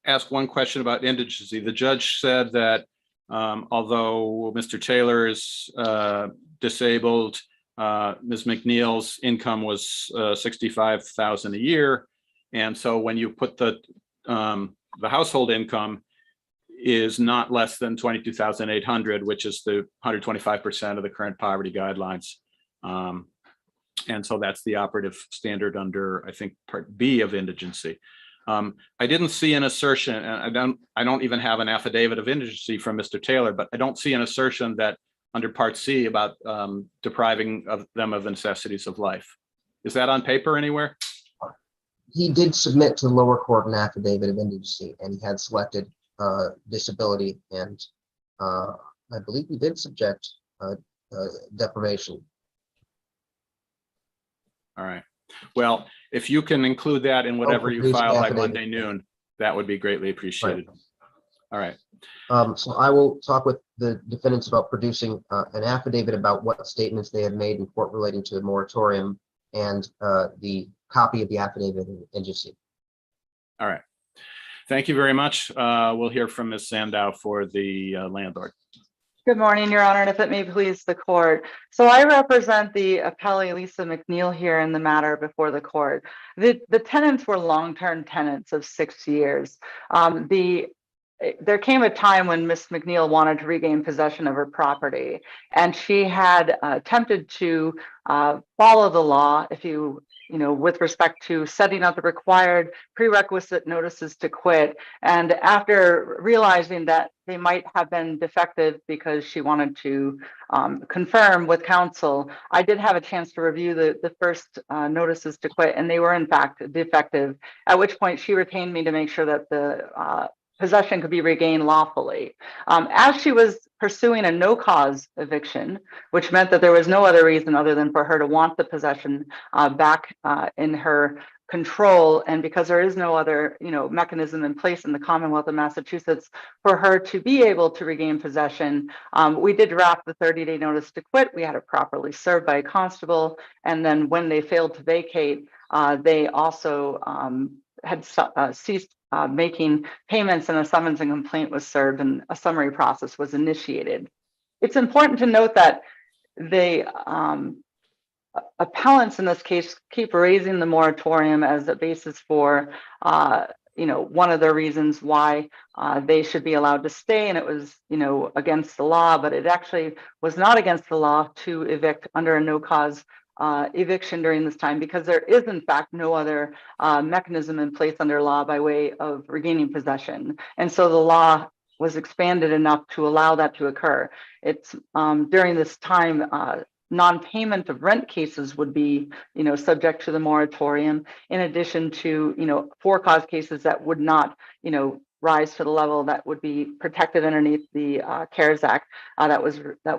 ask one question about indigency. The judge said that although Mr. Taylor is disabled, Ms. McNeil's income was $65,000 a year, and so when you put the household income is not less than $22,800, which is the 125% of the current poverty guidelines. And so that's the operative standard under, I think, Part B of indigency. I didn't see an assertion, and I don't even have an affidavit of indigency from Mr. Taylor, but I don't see an assertion that under Part C about depriving them of the necessities of life. Is that on paper anywhere? He did submit to the lower court an affidavit of indigency, and he had selected disability, and I believe he did subject deprivation. All right. Well, if you can include that in whatever you file by Monday noon, that would be greatly appreciated. Right. All right. So I will talk with the defendants about producing an affidavit about what statements they had made in court relating to the moratorium and the copy of the affidavit of indigency. All right. Thank you very much. We'll hear from Ms. Sandow for the landlord. Good morning, Your Honor, and if it may please the court. So I represent the appellee Lisa McNeil here in the matter before the court. The tenants were long-term tenants of 6 years. There came a time when Ms. McNeil wanted to regain possession of her property, and she had attempted to follow the law, with respect to setting up the required prerequisite notices to quit. And after realizing that they might have been defective because she wanted to confirm with counsel, I did have a chance to review the first notices to quit, and they were in fact defective, at which point she retained me to make sure that the possession could be regained lawfully. As she was pursuing a no-cause eviction, which meant that there was no other reason other than for her to want the possession back in her control, and because there is no other mechanism in place in the Commonwealth of Massachusetts for her to be able to regain possession, we did draft the 30-day notice to quit. We had it properly served by a constable, and then when they failed to vacate, they also had ceased making payments, and a summons and complaint was served and a summary process was initiated. It's important to note that the appellants in this case keep raising the moratorium as a basis for one of the reasons why they should be allowed to stay, and it was against the law, but it actually was not against the law to evict under a no-cause eviction during this time, because there is in fact no other mechanism in place under law by way of regaining possession. And so the law was expanded enough to allow that to occur. It's during this time, non-payment of rent cases would be subject to the moratorium, in addition to for-cause cases that would not rise to the level that would be protected underneath the CARES Act that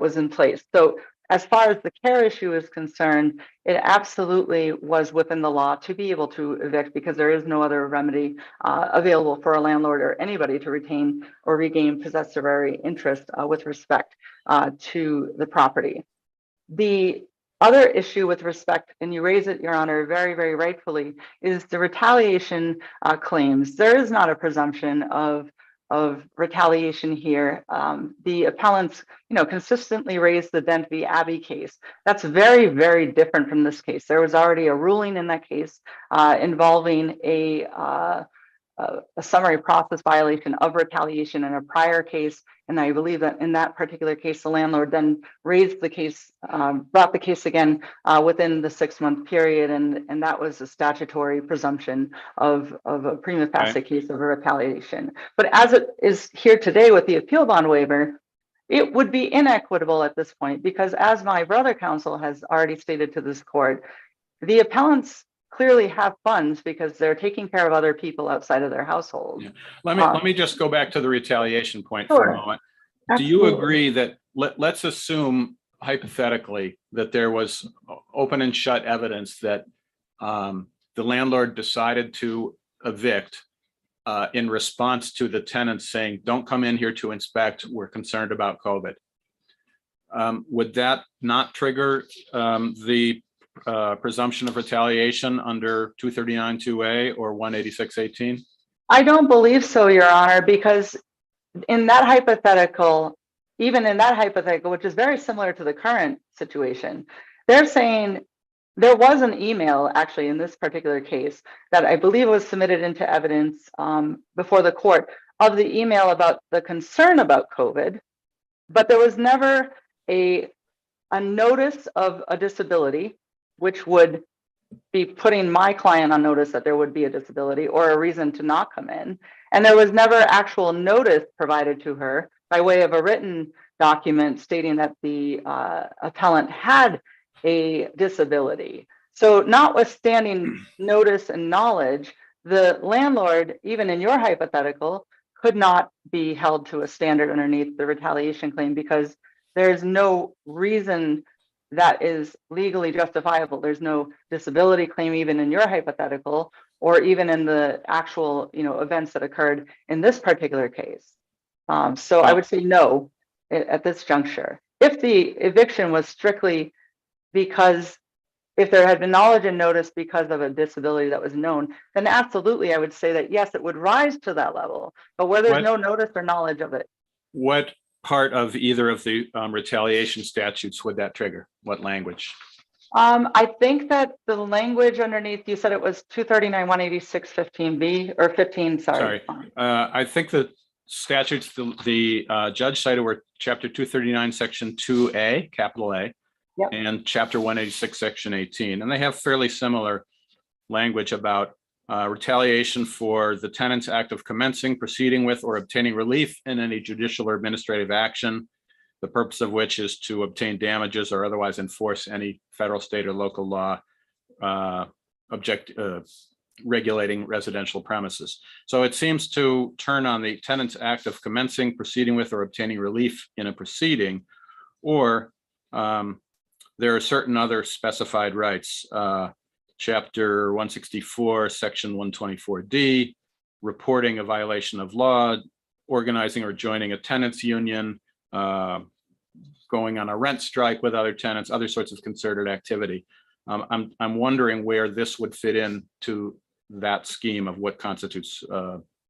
was in place. So as far as the care issue is concerned, it absolutely was within the law to be able to evict, because there is no other remedy available for a landlord or anybody to retain or regain possessory interest with respect to the property. The other issue with respect, and you raise it, Your Honor, very, very rightfully, is the retaliation claims. There is not a presumption of retaliation here. The appellants, consistently raised the Dent v. Abbey case. That's very, very different from this case. There was already a ruling in that case involving a summary process violation of retaliation in a prior case. And I believe that in that particular case, the landlord then raised the case, brought the case again within the 6-month period. And that was a statutory presumption of a prima facie case of a retaliation. But as it is here today with the appeal bond waiver, it would be inequitable at this point, because as my brother counsel has already stated to this court, the appellants clearly have funds because they're taking care of other people outside of their household. Yeah. Let me just go back to the retaliation point for a moment. Absolutely. Do you agree that let's assume hypothetically that there was open and shut evidence that the landlord decided to evict in response to the tenants saying, "Don't come in here to inspect, we're concerned about COVID." Would that not trigger the presumption of retaliation under 239-2A or 186-18? I don't believe so, Your Honor, because in that hypothetical, even in that hypothetical, which is very similar to the current situation, they're saying there was an email actually in this particular case that I believe was submitted into evidence before the court of the email about the concern about COVID, but there was never a notice of a disability, which would be putting my client on notice that there would be a disability or a reason to not come in. And there was never actual notice provided to her by way of a written document stating that the appellant had a disability. So notwithstanding notice and knowledge, the landlord, even in your hypothetical, could not be held to a standard underneath the retaliation claim, because there's no reason that is legally justifiable. There's no disability claim even in your hypothetical, or even in the actual events that occurred in this particular case. So I would say no at this juncture. If the eviction was strictly because if there had been knowledge and notice because of a disability that was known, then absolutely, I would say that yes, it would rise to that level. But where there's no notice or knowledge of it. What part of either of the retaliation statutes would that trigger? What language? I think that the language underneath, you said it was 239, 186, 15B or 15, sorry. I think the statutes the judge cited were chapter 239, section 2A, capital A, Yep. and chapter 186, section 18. And they have fairly similar language about retaliation for the tenant's act of commencing, proceeding with, or obtaining relief in any judicial or administrative action, the purpose of which is to obtain damages or otherwise enforce any federal, state, or local law regulating residential premises. So it seems to turn on the tenant's act of commencing, proceeding with, or obtaining relief in a proceeding, or there are certain other specified rights. Chapter 164, section 124D, reporting a violation of law, organizing or joining a tenants union, going on a rent strike with other tenants, other sorts of concerted activity. I'm wondering where this would fit in to that scheme of what constitutes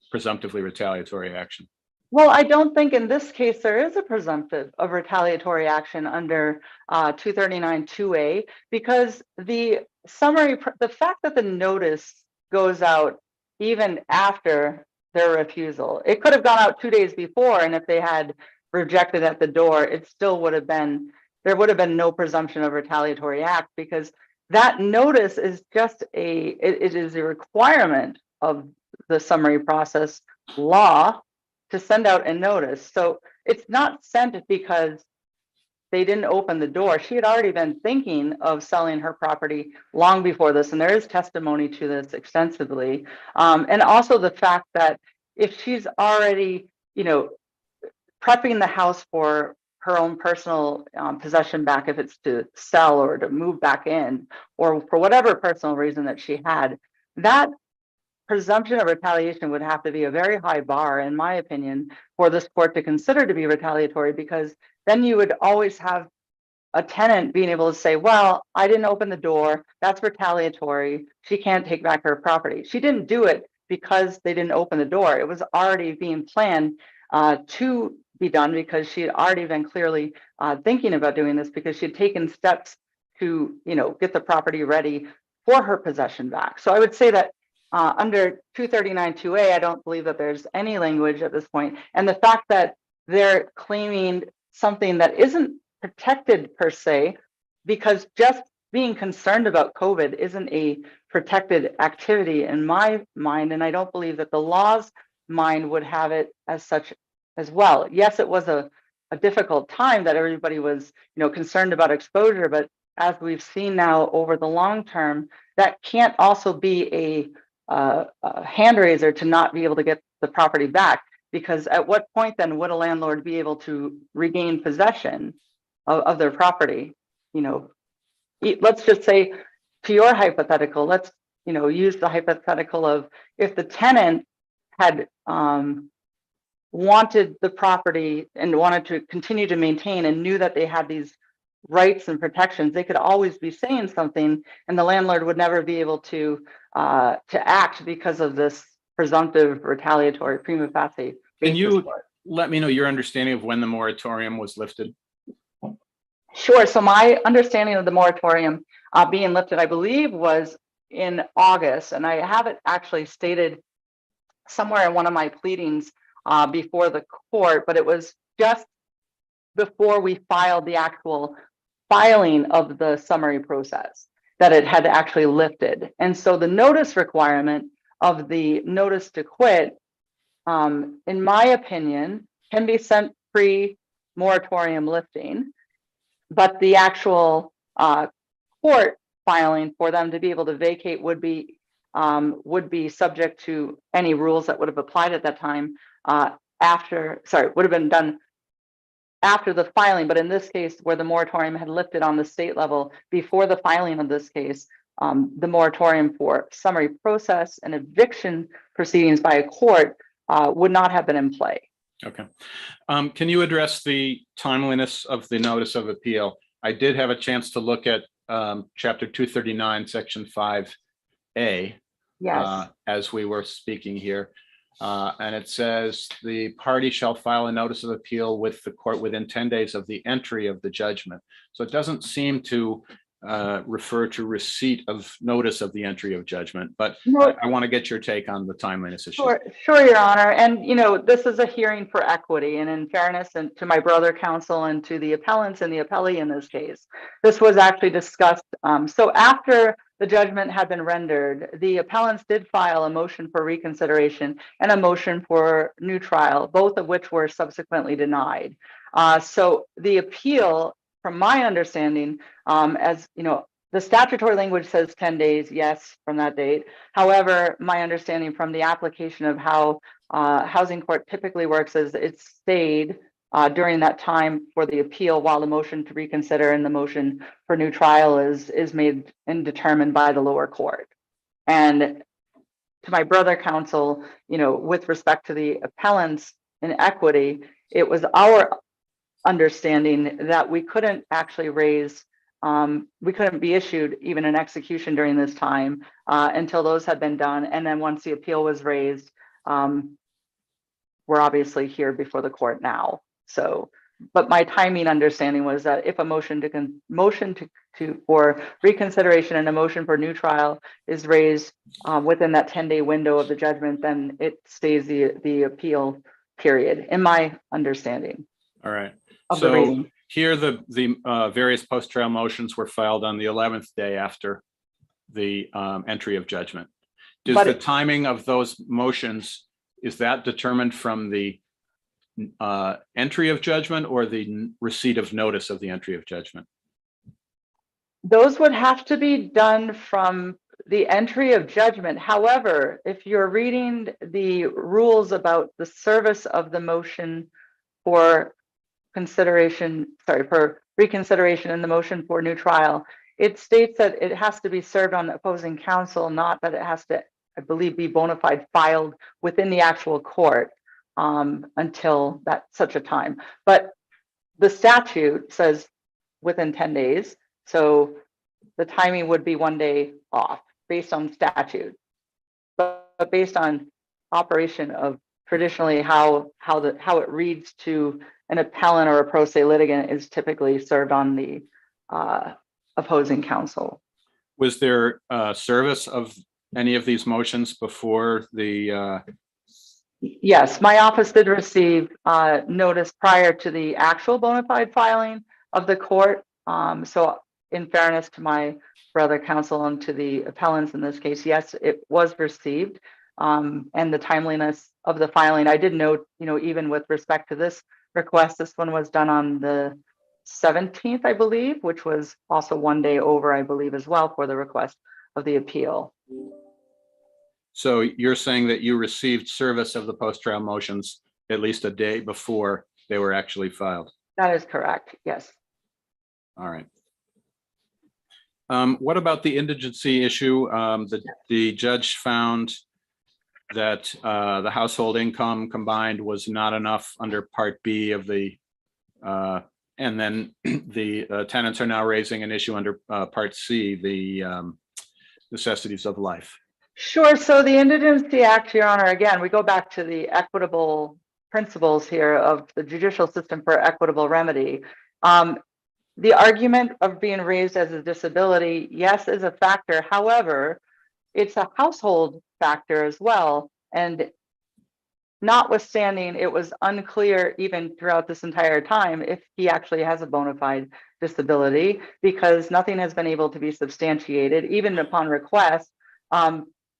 presumptively retaliatory action. Well, I don't think in this case there is a presumptive of retaliatory action under 239-2A, because the fact that the notice goes out even after their refusal, it could have gone out 2 days before, and if they had rejected at the door, it still would have been, there would have been no presumption of retaliatory act, because that notice is just it is a requirement of the summary process law to send out a notice. So it's not sent because they didn't open the door. She had already been thinking of selling her property long before this, and there is testimony to this extensively. And also the fact that if she's already, prepping the house for her own personal possession back, if it's to sell or to move back in, or for whatever personal reason that she had, that presumption of retaliation would have to be a very high bar, in my opinion, for this court to consider to be retaliatory, because then you would always have a tenant being able to say, well, I didn't open the door, that's retaliatory, she can't take back her property. She didn't do it because they didn't open the door. It was already being planned to be done, because she had already been clearly thinking about doing this, because she had taken steps to, get the property ready for her possession back. So I would say that under 239-2A, I don't believe that there's any language at this point. And the fact that they're claiming something that isn't protected per se, because just being concerned about COVID isn't a protected activity in my mind. And I don't believe that the law's mind would have it as such as well. Yes, it was a difficult time that everybody was, concerned about exposure, but as we've seen now over the long term, that can't also be a hand raiser to not be able to get the property back, because at what point then would a landlord be able to regain possession of their property? Let's just say, to your hypothetical, let's use the hypothetical of if the tenant had wanted the property and wanted to continue to maintain and knew that they had these rights and protections, they could always be saying something, and the landlord would never be able to act because of this presumptive retaliatory prima facie. Can you let me know your understanding of when the moratorium was lifted? Sure. So my understanding of the moratorium being lifted, I believe, was in August, and I have it actually stated somewhere in one of my pleadings before the court, but it was just before we filed the actual filing of the summary process that it had actually lifted. And so the notice requirement of the notice to quit, in my opinion, can be sent pre-moratorium lifting, but the actual court filing for them to be able to vacate would be subject to any rules that would have applied at that time would have been done after the filing. But in this case, where the moratorium had lifted on the state level before the filing of this case, the moratorium for summary process and eviction proceedings by a court would not have been in play. Okay. Can you address the timeliness of the notice of appeal? I did have a chance to look at chapter 239, section 5A, Yes, as we were speaking here. And it says the party shall file a notice of appeal with the court within 10 days of the entry of the judgment. So it doesn't seem to refer to receipt of notice of the entry of judgment, but No. I want to get your take on the timeliness issue. Sure, Your Honor. And, this is a hearing for equity. And in fairness, and to my brother counsel and to the appellants and the appellee in this case, this was actually discussed. So after the judgment had been rendered, the appellants did file a motion for reconsideration and a motion for new trial, both of which were subsequently denied. So the appeal, from my understanding, the statutory language says 10 days, yes, from that date. However, my understanding from the application of how housing court typically works is it stayed during that time for the appeal while the motion to reconsider and the motion for new trial is made and determined by the lower court. And to my brother counsel, with respect to the appellants in equity, it was our understanding that we couldn't actually raise we couldn't be issued even an execution during this time until those had been done. And then once the appeal was raised, we're obviously here before the court now. So, but my timing understanding was that if a motion for reconsideration and a motion for new trial is raised within that 10-day window of the judgment, then it stays the appeal period, in my understanding. All right. Of the reading. Here, the various post-trial motions were filed on the 11th day after the entry of judgment. Does the timing of those motions, is that determined from the entry of judgment or the receipt of notice of the entry of judgment? Those would have to be done from the entry of judgment. However, if you're reading the rules about the service of the motion for for reconsideration and the motion for new trial, it states that it has to be served on the opposing counsel, not that it has to, I believe, be bona fide filed within the actual court until that such a time. But the statute says within 10 days. So the timing would be 1 day off based on statute, but based on operation of traditionally how it reads to an appellant or a pro se litigant is typically served on the opposing counsel. Was there service of any of these motions before the? Yes, my office did receive notice prior to the actual bona fide filing of the court. So in fairness to my brother counsel and to the appellants in this case, yes, it was received. And the timeliness of the filing, I did note, even with respect to this request, this one was done on the 17th, I believe, which was also 1 day over, I believe, as well for the request of the appeal. So you're saying that you received service of the post-trial motions at least a day before they were actually filed? That is correct, yes. All right. What about the indigency issue? The judge found that the household income combined was not enough under Part B of the, and then the tenants are now raising an issue under Part C, the necessities of life. Sure. So the Indigency Act, Your Honor, again, we go back to the equitable principles here of the judicial system for equitable remedy. The argument of being raised as a disability, yes, is a factor. However, it's a household factor as well. And notwithstanding, it was unclear even throughout this entire time if he actually has a bona fide disability, because nothing has been able to be substantiated, even upon request.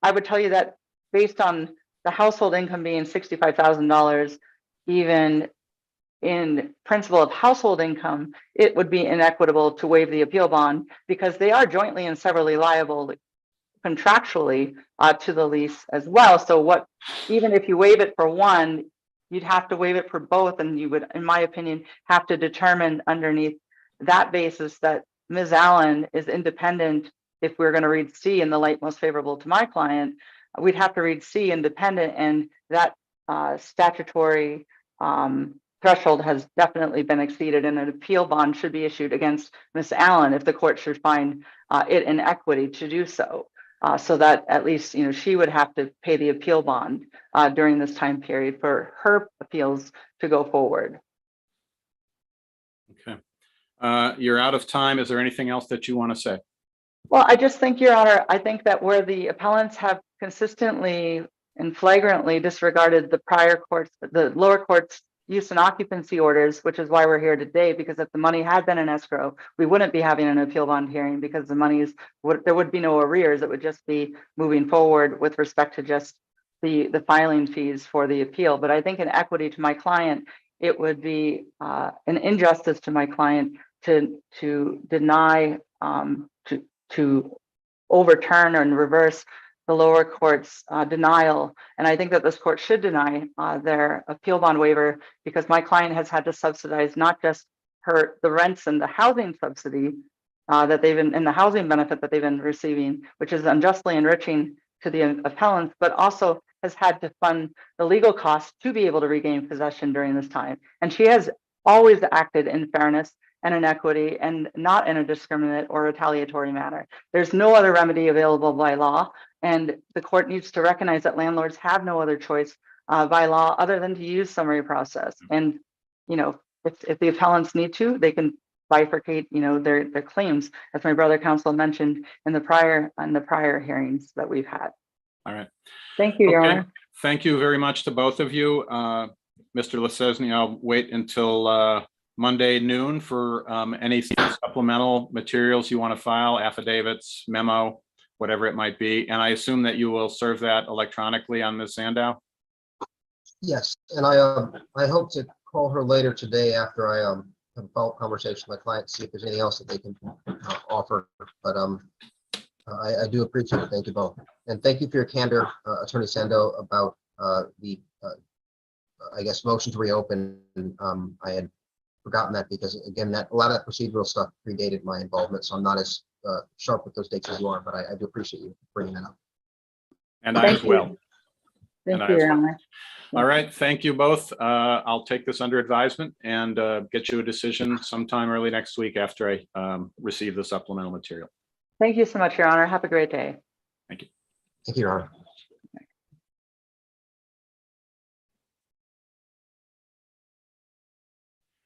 I would tell you that based on the household income being $65,000, even in principle of household income, it would be inequitable to waive the appeal bond because they are jointly and severally liable contractually to the lease as well. So even if you waive it for one, you'd have to waive it for both. And you would, in my opinion, have to determine underneath that basis that Ms. Allen is independent. If we're going to read C in the light most favorable to my client, we'd have to read C independent, and that statutory threshold has definitely been exceeded, and an appeal bond should be issued against Ms. Allen if the court should find it in equity to do so. So that at least, you know, she would have to pay the appeal bond during this time period for her appeals to go forward. Okay. You're out of time. Is there anything else that you want to say? Well, I just think, Your Honor, I think that where the appellants have consistently and flagrantly disregarded the prior courts, the lower court's use and occupancy orders, which is why we're here today, because if the money had been in escrow, we wouldn't be having an appeal bond hearing, because the money is, there would be no arrears. It would just be moving forward with respect to just the filing fees for the appeal. But I think in equity to my client, it would be an injustice to my client to deny, to overturn and reverse the lower court's denial. And I think that this court should deny their appeal bond waiver, because my client has had to subsidize not just the rents and the housing subsidy that they've been, and the housing benefit that they've been receiving, which is unjustly enriching to the appellants, but also has had to fund the legal costs to be able to regain possession during this time. And she has always acted in fairness and in equity, and not in a discriminate or retaliatory manner. There's no other remedy available by law, and the court needs to recognize that landlords have no other choice by law other than to use summary process. And, you know, if the appellants need to, they can bifurcate, you know, their claims, as my brother counsel mentioned in the prior hearings that we've had. All right. Thank you, Your Okay. Honor. Thank you very much to both of you. Mr. Lesesny, I'll wait until Monday noon for any supplemental materials you want to file, affidavits, memo, whatever it might be. And I assume that you will serve that electronically on Ms. Sandow? Yes, and I hope to call her later today after I have a follow-up conversation with my client to see if there's anything else that they can offer. But I do appreciate it. Thank you both. And thank you for your candor, Attorney Sandow, about the, I guess, motion to reopen. I had forgotten that, because again, that a lot of that procedural stuff predated my involvement, so I'm not as sharp with those dates as you are, but I do appreciate you bringing that up. And I as well. Thank you, Your Honor. All right, thank you both. I'll take this under advisement and get you a decision sometime early next week after I receive the supplemental material. Thank you so much, Your Honor. Have a great day. Thank you. Thank you, Your Honor.